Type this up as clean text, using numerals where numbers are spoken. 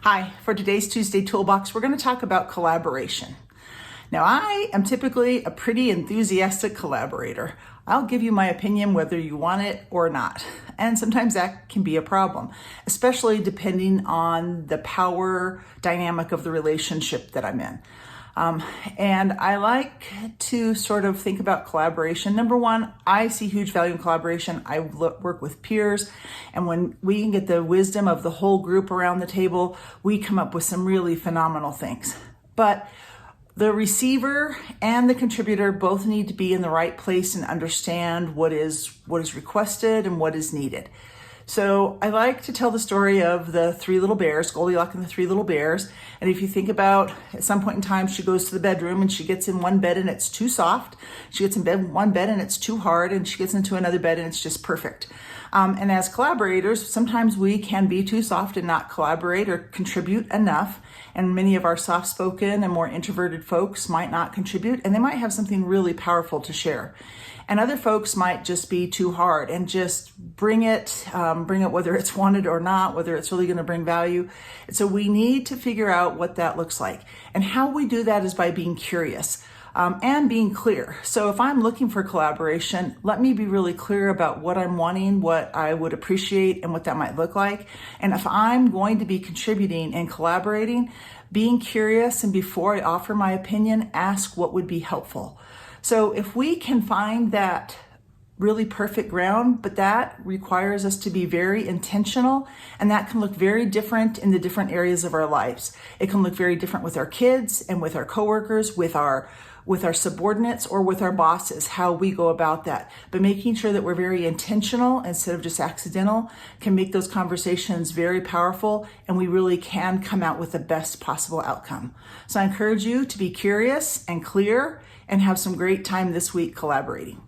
Hi, for today's Tuesday Toolbox, we're going to talk about collaboration. Now, I am typically a pretty enthusiastic collaborator. I'll give you my opinion whether you want it or not. And sometimes that can be a problem, especially depending on the power dynamic of the relationship that I'm in. And I like to sort of think about collaboration. Number one, I see huge value in collaboration. I work with peers, and when we can get the wisdom of the whole group around the table, we come up with some really phenomenal things. But the receiver and the contributor both need to be in the right place and understand what is requested and what is needed. So I like to tell the story of the three little bears, Goldilocks and the three little bears. And if you think about at some point in time, she goes to the bedroom and she gets in one bed and it's too soft. She gets in one bed and it's too hard, and she gets into another bed and it's just perfect. And as collaborators, sometimes we can be too soft and not collaborate or contribute enough. And many of our soft-spoken and more introverted folks might not contribute, and they might have something really powerful to share. And other folks might just be too hard and just bring it whether it's wanted or not, whether it's really going to bring value. And so we need to figure out what that looks like. And how we do that is by being curious and being clear. So if I'm looking for collaboration, let me be really clear about what I'm wanting, what I would appreciate, and what that might look like. And if I'm going to be contributing and collaborating, being curious, and before I offer my opinion, ask what would be helpful. So if we can find that really perfect ground, but that requires us to be very intentional, and that can look very different in the different areas of our lives. It can look very different with our kids and with our coworkers, with our subordinates, or with our bosses, how we go about that. But making sure that we're very intentional instead of just accidental can make those conversations very powerful, and we really can come out with the best possible outcome. So I encourage you to be curious and clear and have some great time this week collaborating.